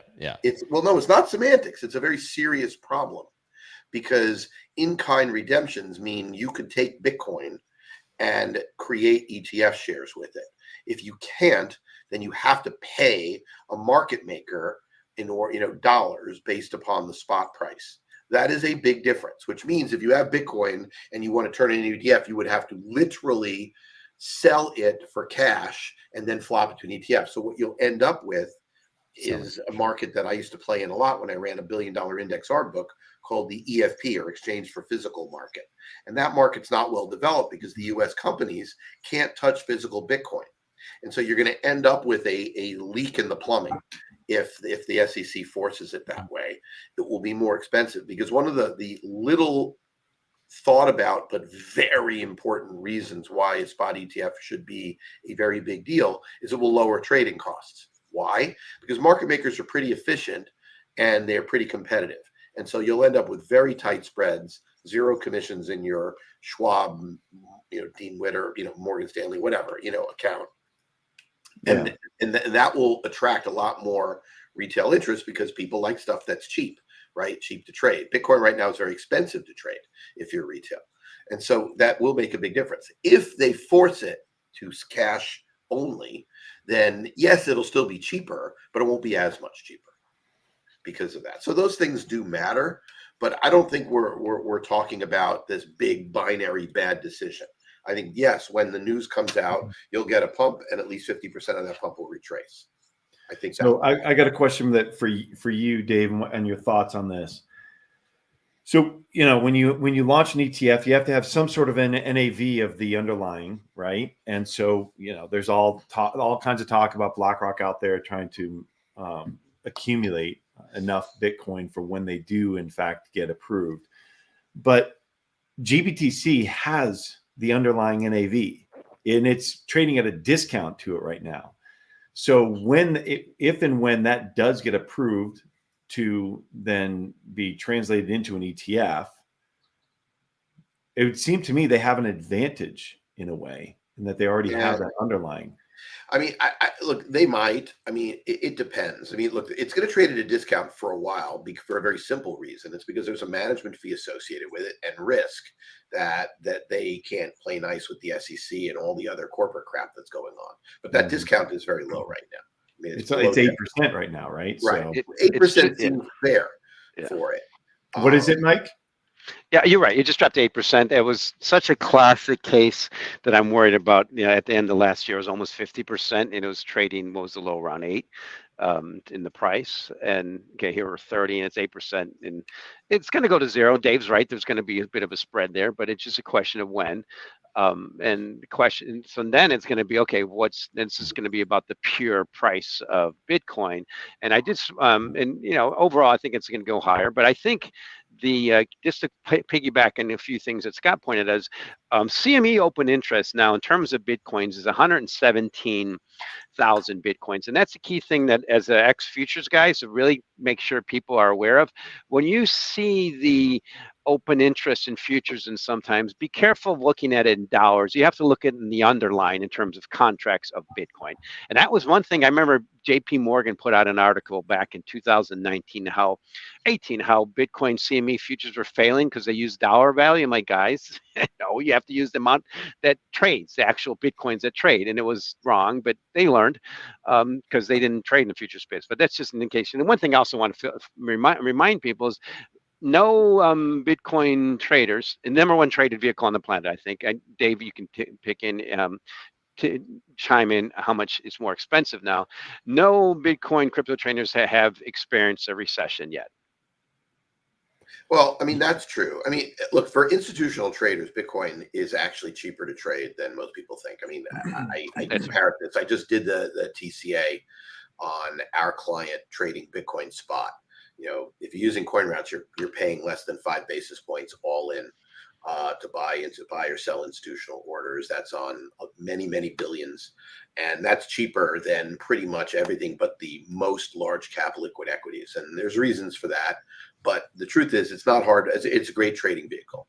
No, it's not semantics. It's a very serious problem, because in-kind redemptions mean you could take Bitcoin and create ETF shares with it. If you can't, then you have to pay a market maker dollars based upon the spot price. That is a big difference, which means if you have Bitcoin and you want to turn it into ETF, you would have to literally sell it for cash, and then flop it to an ETF. So what you'll end up with is a market that I used to play in a lot when I ran a $1 billion index arb book called the EFP, or Exchange for Physical Market. And that market's not well developed because the US companies can't touch physical Bitcoin. And so you're going to end up with a leak in the plumbing if the SEC forces it that way. It will be more expensive, because one of the little thought about but very important reasons why a spot ETF should be a very big deal is it will lower trading costs. Why? Because market makers are pretty efficient and they're pretty competitive. And so you'll end up with very tight spreads, zero commissions in your Schwab, Dean Witter, Morgan Stanley, whatever, account. And, and that will attract a lot more retail interest because people like stuff that's cheap, right? Cheap to trade. Bitcoin right now is very expensive to trade if you're retail. And so that will make a big difference. If they force it to cash only, then yes, it'll still be cheaper, but it won't be as much cheaper because of that. So those things do matter, but I don't think we're talking about this big binary bad decision. I think, yes, when the news comes out, you'll get a pump, and at least 50% of that pump will retrace. I think so. I got a question that for you, Dave, and your thoughts on this. So, when you launch an ETF, you have to have some sort of an NAV of the underlying, right? And so, there's all kinds of talk about BlackRock out there trying to accumulate enough Bitcoin for when they do, in fact, get approved. But GBTC has the underlying NAV, and it's trading at a discount to it right now. So if and when that does get approved to then be translated into an ETF, it would seem to me they have an advantage in a way, in that they already have that underlying. I mean, I look, they might. I mean, it depends. I mean, look, it's going to trade at a discount for a while for a very simple reason. It's because there's a management fee associated with it and risk that they can't play nice with the SEC and all the other corporate crap that's going on. But that discount is very low right now. I mean, it's 8% right now, right? Right. So 8% seems fair for it. What is it, Mike? Yeah, you're right. It just dropped to 8%. It was such a classic case that I'm worried about. At the end of last year, it was almost 50%, and it was trading. What was the low? Around 8 in the price. And here we're 30, and it's 8%, and it's going to go to zero. Dave's right. There's going to be a bit of a spread there, but it's just a question of when. And the question, so then it's going to be, okay, this is going to be about the pure price of Bitcoin. And I did, overall, I think it's going to go higher, but I think just to piggyback on a few things that Scott pointed out, CME Open Interest now in terms of Bitcoins is 117,000 Bitcoins. And that's the key thing that as an ex-futures guy, to really make sure people are aware of. When you see the open interest in futures, and sometimes be careful of looking at it in dollars. You have to look at it in the underlying in terms of contracts of Bitcoin. And that was one thing I remember JP Morgan put out an article back in 2019, how Bitcoin CME futures were failing because they used dollar value. I'm like, guys, no, you have to use the amount that trades, the actual Bitcoins that trade. And it was wrong, but they learned because they didn't trade in the future space. But that's just an indication. And one thing I also want to remind people is, no Bitcoin traders, the number one traded vehicle on the planet, I think. Dave, you can pick in, to chime in how much it's more expensive now. No Bitcoin crypto traders have experienced a recession yet. Well, I mean, that's true. I mean, look, for institutional traders, Bitcoin is actually cheaper to trade than most people think. I mean, I compared this. I just did the TCA on our client trading Bitcoin spot. If you're using CoinRoutes, you're paying less than 5 basis points all in to buy or sell institutional orders. That's on many, many billions. And that's cheaper than pretty much everything but the most large cap liquid equities. And there's reasons for that. But the truth is, it's not hard. It's a great trading vehicle.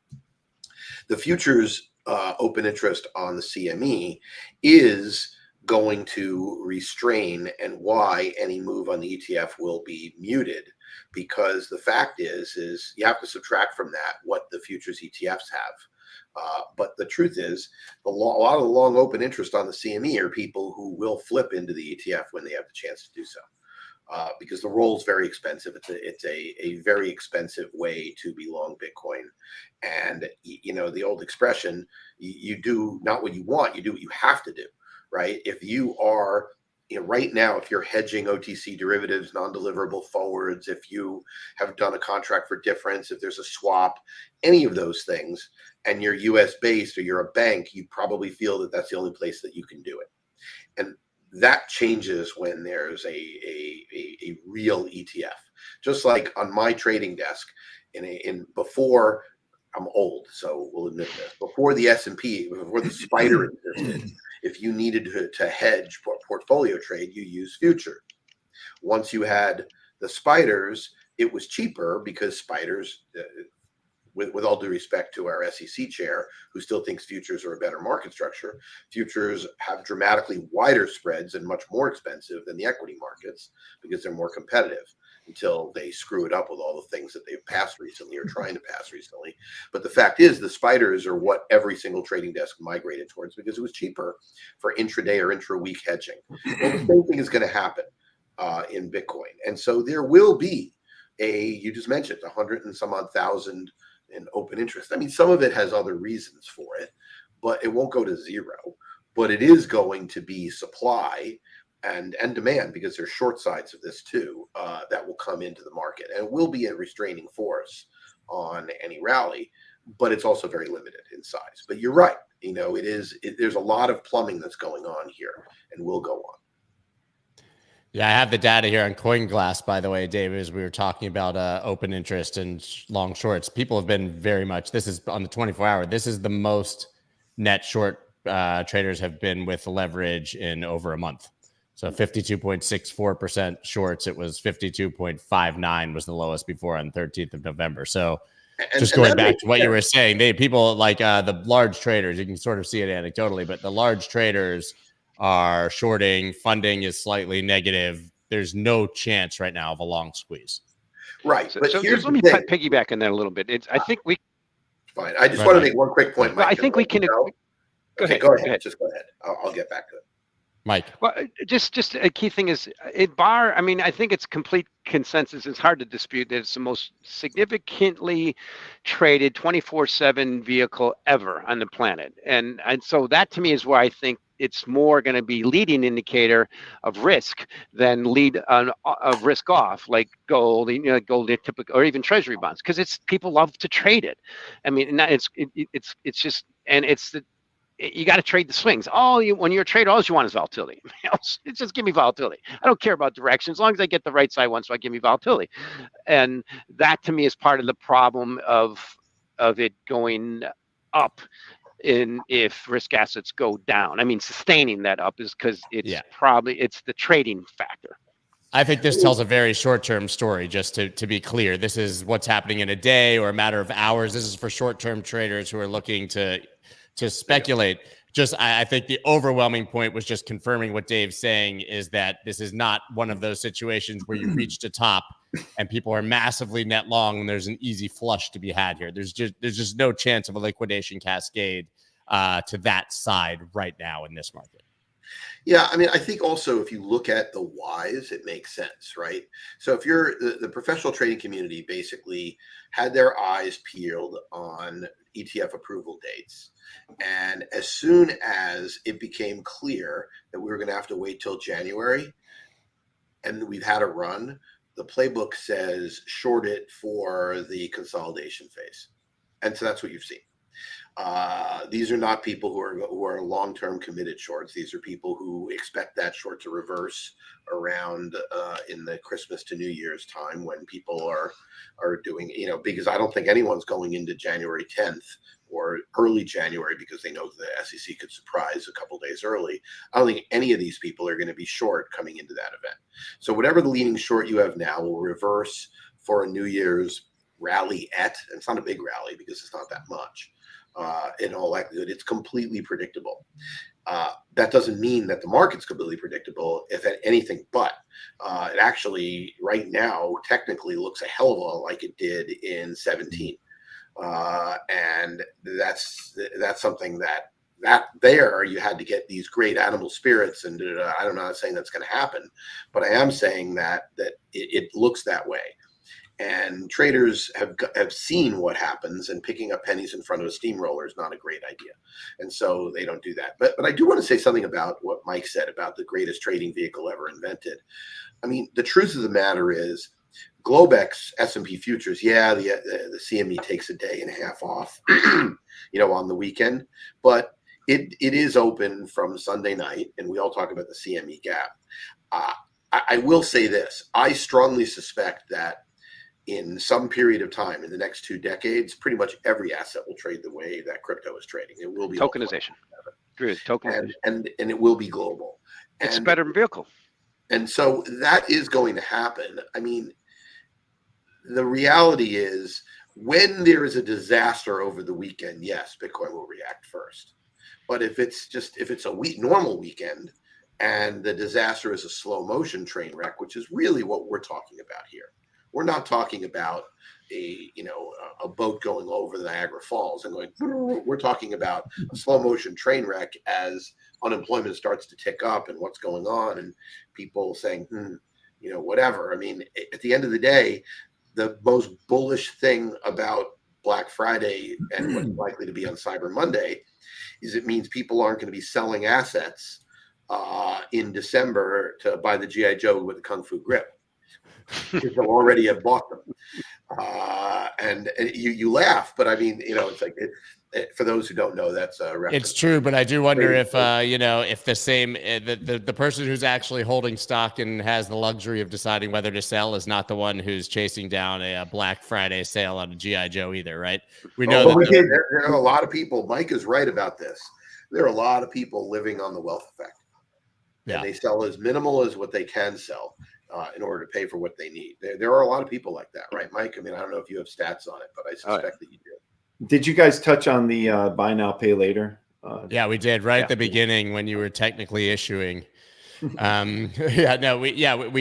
The futures open interest on the CME is going to restrain, and why any move on the ETF will be muted, because the fact is you have to subtract from that what the futures ETFs have. But the truth is, a lot of the long open interest on the CME are people who will flip into the ETF when they have the chance to do so. because the roll is very expensive. It's a very expensive way to be long Bitcoin. And, you know, the old expression, you do not what you want, you do what you have to do, right? If you are, you know, right now, if you're hedging OTC derivatives, non-deliverable forwards, if you have done a contract for difference, if there's a swap, any of those things, and you're US based or you're a bank, you probably feel that that's the only place that you can do it. And that changes when there's a real ETF. Just like on my trading desk, before, I'm old, so we'll admit this, before the S&P, before the spider existed, if you needed to hedge portfolio trade, you use futures. Once you had the spiders, it was cheaper because spiders, with all due respect to our SEC chair, who still thinks futures are a better market structure, futures have dramatically wider spreads and much more expensive than the equity markets because they're more competitive, until they screw it up with all the things that they've passed recently or trying to pass recently. But the fact is, the spiders are what every single trading desk migrated towards because it was cheaper for intraday or intra-week hedging. Well, the same thing is going to happen in Bitcoin. And so there will be you just mentioned 100 and some odd thousand in open interest. I mean, some of it has other reasons for it, but it won't go to zero. But it is going to be supply and demand, because there's short sides of this too, that will come into the market, and it will be a restraining force on any rally, but it's also very limited in size. But you're right, you know, there's a lot of plumbing that's going on here and will go on. Yeah, I have the data here on CoinGlass, by the way, Dave, as we were talking about open interest and long shorts. People have been very much, this is on the 24-hour, this is the most net short traders have been with leverage in over a month. So 52.64% shorts. It was 52.59 was the lowest before on 13th of November. So just going back to what you were saying, people like the large traders, you can sort of see it anecdotally, but the large traders are shorting. Funding is slightly negative. There's no chance right now of a long squeeze. Right. So, but so here's let me piggyback on that a little bit. I think we. Fine. I just want to make one quick point, Mike. Well, I think we can. Go ahead. Go ahead. Just go ahead. I'll get back to it. Mike. Well, just a key thing is I mean, I think it's complete consensus. It's hard to dispute that it's the most significantly traded 24/7 vehicle ever on the planet. And so that to me is where I think it's more going to be leading indicator of risk than of risk off, like gold, you know, gold typical, or even treasury bonds, because it's people love to trade it. I mean, it's just, and it's you got to trade the swings. When you're a trader, all you want is volatility. It's just give me volatility. I don't care about direction as long as I get the right side one. So I give me volatility, and that to me is part of the problem of it going up. If risk assets go down, I mean, sustaining that up is because it's the trading factor. I think this tells a very short-term story, just to be clear. This is what's happening in a day or a matter of hours. This is for short-term traders who are looking to speculate. I think the overwhelming point was just confirming what Dave's saying, is that this is not one of those situations where you reached a top and people are massively net long and there's an easy flush to be had here. There's just no chance of a liquidation cascade to that side right now in this market. Yeah, I mean, I think also if you look at the whys, it makes sense, right? So if you're the professional trading community, basically had their eyes peeled on ETF approval dates. And as soon as it became clear that we were going to have to wait till January and we've had a run, the playbook says short it for the consolidation phase. And so that's what you've seen. These are not people who are long-term committed shorts. These are people who expect that short to reverse around in the Christmas to New Year's time, when people are doing, you know, because I don't think anyone's going into January 10th or early January because they know the SEC could surprise a couple days early. I don't think any of these people are going to be short coming into that event. So whatever the leading short you have now will reverse for a New Year's rally it's not a big rally because it's not that much. In all likelihood, it's completely predictable. That doesn't mean that the market's completely predictable, if anything, but it actually right now technically looks a hell of a lot like it did in 17. And that's something that that there you had to get these great animal spirits, and I'm not saying that's going to happen, but I am saying that it looks that way. And traders have seen what happens, and picking up pennies in front of a steamroller is not a great idea. And so they don't do that. But I do want to say something about what Mike said about the greatest trading vehicle ever invented. I mean, the truth of the matter is Globex S&P futures, yeah, the CME takes a day and a half off, on the weekend, but it is open from Sunday night, and we all talk about the CME gap. I will say this. I strongly suspect that in some period of time, in the next 2 decades, pretty much every asset will trade the way that crypto is trading. It will be tokenization. Good tokenization. And it will be global. It's a better vehicle. And so that is going to happen. I mean, the reality is when there is a disaster over the weekend, yes, Bitcoin will react first. But if it's a normal weekend and the disaster is a slow motion train wreck, which is really what we're talking about here. We're not talking about a boat going over the Niagara Falls and going. We're talking about a slow motion train wreck as unemployment starts to tick up and what's going on, and people saying, whatever. I mean, at the end of the day, the most bullish thing about Black Friday and what's likely to be on Cyber Monday is it means people aren't going to be selling assets in December to buy the G.I. Joe with the Kung Fu grip. Because they'll already have bought them, and you laugh, but I mean, it's like for those who don't know, that's a reference. It's true, but I do wonder if if the same the person who's actually holding stock and has the luxury of deciding whether to sell is not the one who's chasing down a Black Friday sale on a GI Joe either, right? We know that there are a lot of people. Mike is right about this. There are a lot of people living on the wealth effect, and they sell as minimal as what they can sell. In order to pay for what they need. There are a lot of people like that, right, Mike? I mean, I don't know if you have stats on it, but I suspect that you do. Did you guys touch on the buy now, pay later? Yeah, we did right at the beginning when you were technically issuing. We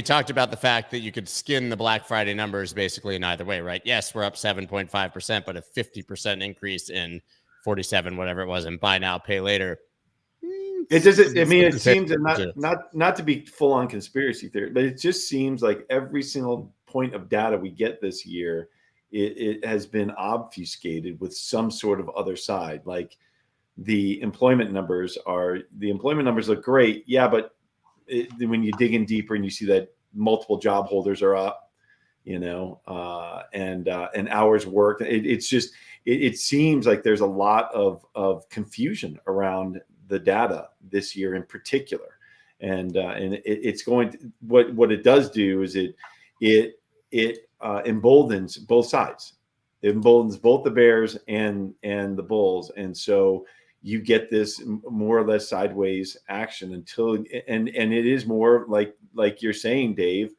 talked about the fact that you could skin the Black Friday numbers basically in either way, right? Yes, we're up 7.5%, but a 50% increase in 47, whatever it was, in buy now, pay later. It doesn't. I mean, it seems, and not to be full on conspiracy theory, but it just seems like every single point of data we get this year, it has been obfuscated with some sort of other side. Like the employment numbers look great, yeah, but when you dig in deeper and you see that multiple job holders are up, and hours worked, it seems like there's a lot of confusion around the data this year in particular, and it's going to, what it does do is it emboldens both sides. It emboldens both the bears and the bulls, and so you get this more or less sideways action until and it is more like you're saying, Dave,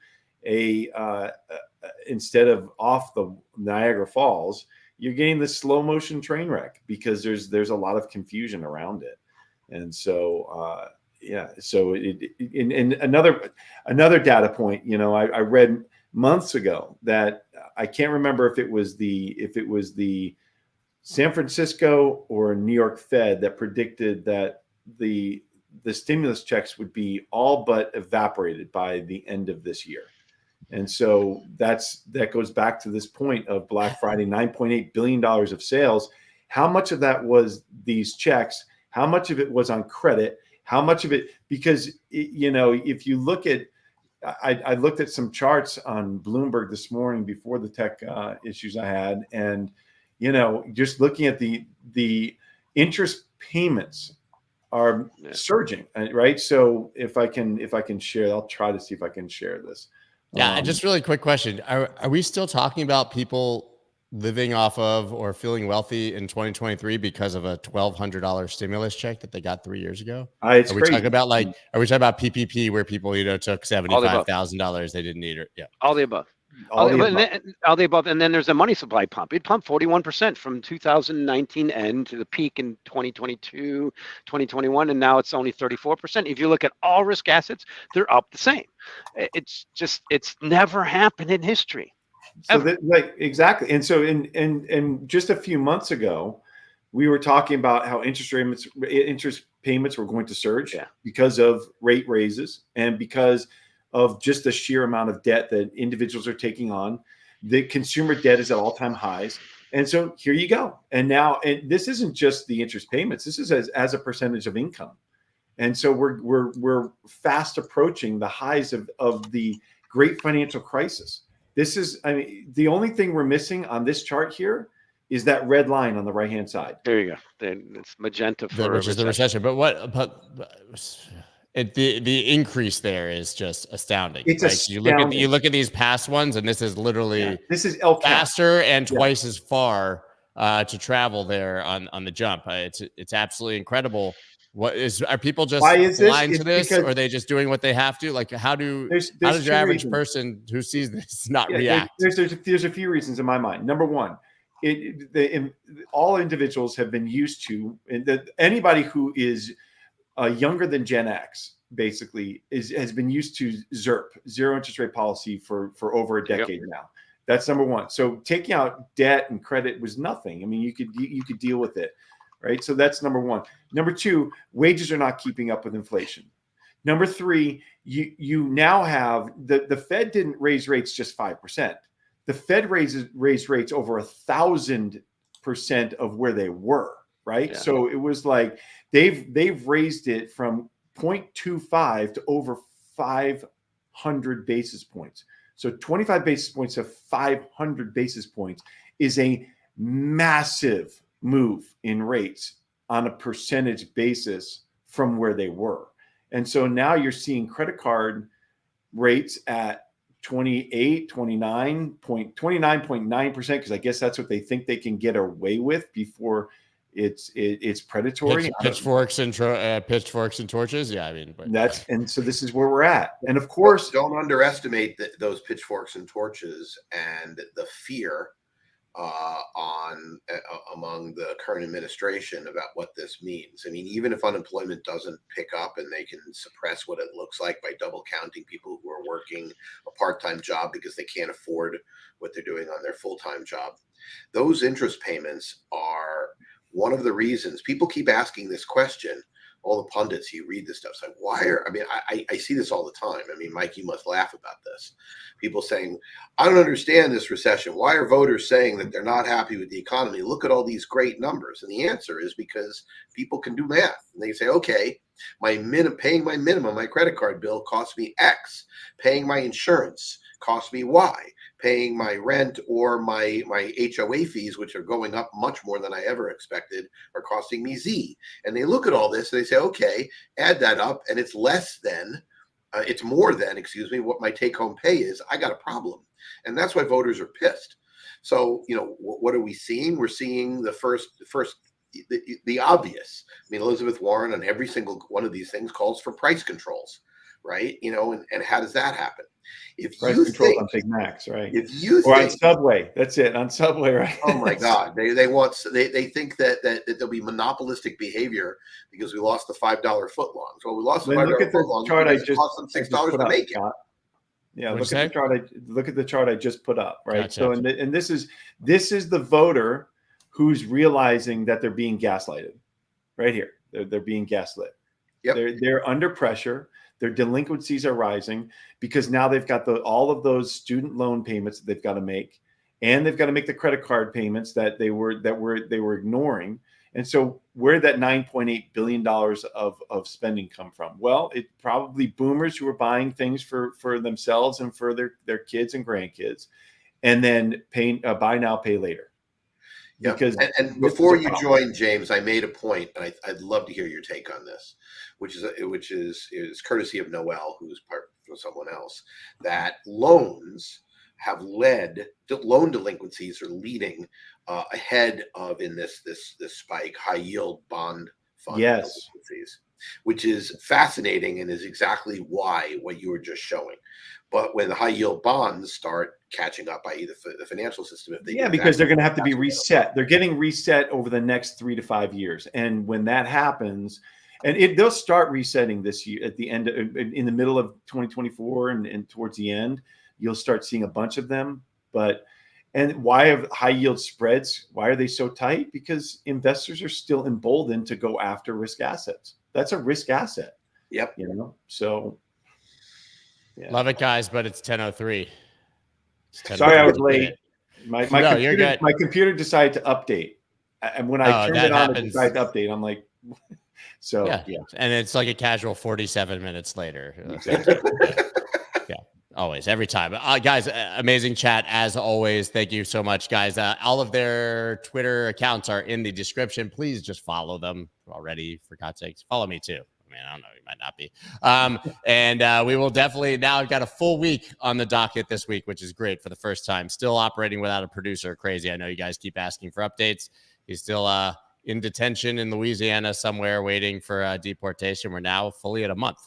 instead of off the Niagara Falls, you're getting this slow motion train wreck because there's a lot of confusion around it. And so, so and another data point, I read months ago that I can't remember if it was the San Francisco or New York Fed that predicted that the stimulus checks would be all but evaporated by the end of this year. And so that goes back to this point of Black Friday, $9.8 billion of sales. How much of that was these checks? How much of it was on credit? How much of it, because, if you look at, I looked at some charts on Bloomberg this morning before the tech issues I had, and, just looking at the interest payments are surging, right? So if I can share, I'll try to see if I can share this. Yeah, just really quick question. Are we still talking about people living off of or feeling wealthy in 2023 because of a $1,200 stimulus check that they got 3 years ago? Are we talking about PPP where people, took $75,000 they didn't need it? Yeah. All the above. All the above. And then there's a money supply pump. It pumped 41% from 2019 end to the peak in 2022, 2021, and now it's only 34%. If you look at all risk assets, they're up the same. It's never happened in history. So exactly. And so in just a few months ago, we were talking about how interest payments were going to surge Yeah. because of rate raises and because of just the sheer amount of debt that individuals are taking on. The consumer debt is at all-time highs. And so here you go. And now, and this isn't just the interest payments. This is as a percentage of income. And so we're fast approaching the highs of the great financial crisis. This is, I mean, the only thing we're missing on this chart here is that red line on the right-hand side. There you go. Then it's magenta for which is the recession. But the increase there is just astounding. It's astounding. You look at these past ones, and this is literally this is LCAP. Faster and twice as far to travel there on the jump. It's absolutely incredible. Are people just blind to this, or are they just doing what they have to? Like, how does your average person who sees this not react? There's a few reasons in my mind. Number one, all individuals have been used to, anybody who is younger than Gen X basically has been used to ZIRP, zero interest rate policy, for over a decade now. That's number one. So taking out debt and credit was nothing. I mean, you could deal with it, right? So that's number one. Number two, wages are not keeping up with inflation. Number three, you now have the Fed didn't raise rates just 5%. The Fed raised rates over 1,000% of where they were, right? Yeah. So it was like they've raised it from 0.25 to over 500 basis points. So 25 basis points to 500 basis points is a massive move in rates on a percentage basis from where they were. And so now you're seeing credit card rates at 29.9%, because I guess that's what they think they can get away with before it's predatory. Pitchforks and torches. Yeah, I mean, and so this is where we're at. And of course, don't underestimate those pitchforks and torches and the fear among the current administration about what this means. I mean, even if unemployment doesn't pick up and they can suppress what it looks like by double counting people who are working a part-time job because they can't afford what they're doing on their full-time job, those interest payments are one of the reasons people keep asking this question. All the pundits, you read this stuff, it's like, I see this all the time. I mean, Mike, you must laugh about this. People saying, I don't understand this recession. Why are voters saying that they're not happy with the economy? Look at all these great numbers. And the answer is because people can do math. And they say, okay, paying my minimum, my credit card bill costs me X. Paying my insurance costs me Y. Paying my rent or my HOA fees, which are going up much more than I ever expected, are costing me Z. And they look at all this and they say, okay, add that up, and it's more than, what my take-home pay is. I got a problem. And that's why voters are pissed. So, what are we seeing? We're seeing the obvious. I mean, Elizabeth Warren on every single one of these things calls for price controls, right? And how does that happen? If price you controls think on Big Macs, right? If you or think, on Subway, that's it, on Subway, right? Oh my God, they think that there'll be monopolistic behavior because we lost the $5 footlongs. Well, we lost the $5 footlongs because it cost them $6 to make it. Yeah, look at the chart I just put up, right? Gotcha. So, and this is the voter who's realizing that they're being gaslighted, right here. They're being gaslit. Yep. They're under pressure. Their delinquencies are rising because now they've got all of those student loan payments that they've got to make, and they've got to make the credit card payments that they were ignoring. And so where did that $9.8 billion of spending come from? Well, it probably boomers who are buying things for themselves and for their kids and grandkids, and then paying buy now, pay later. Yeah. Because and before you joined, James, I made a point, and I'd love to hear your take on this, which is courtesy of Noel, who's part of someone else, that loan delinquencies are leading ahead of, in this spike, high yield bond fund delinquencies, which is fascinating and is exactly why what you were just showing. But when the high yield bonds start catching up, i.e. the financial system, because they're going to have to be reset. They're getting reset over the next 3 to 5 years. And when that happens, and they'll start resetting this year at the end, in the middle of 2024 and towards the end, you'll start seeing a bunch of them. And why have high yield spreads? Why are they so tight? Because investors are still emboldened to go after risk assets. That's a risk asset. Yep. You know, so yeah. Love it, guys, but it's 10:03. Sorry, I was late. My You're good. My computer decided to update, and when I turned it on, it decided to update. I'm like, so yeah. And it's like a casual 47 minutes later. Yeah, always, every time. Guys, amazing chat as always. Thank you so much, guys. All of their Twitter accounts are in the description. Please just follow them already, for God's sakes. Follow me too. I mean, I don't know, you might not be. And we will definitely, now I've got a full week on the docket this week, which is great for the first time. Still operating without a producer. Crazy. I know you guys keep asking for updates. He's still in detention in Louisiana somewhere waiting for deportation. We're now fully at a month.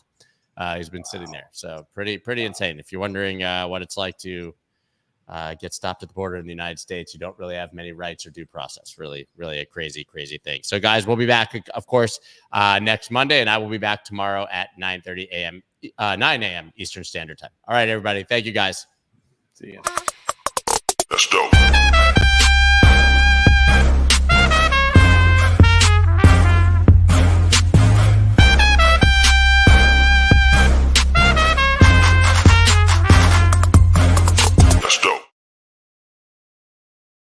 He's been sitting there. So pretty insane. If you're wondering what it's like to get stopped at the border in the United States, you don't really have many rights or due process. Really a crazy thing. So guys, we'll be back, of course, next Monday, and I will be back tomorrow at 9 a.m. Eastern Standard Time. All right, everybody. Thank you, guys. See ya. That's dope.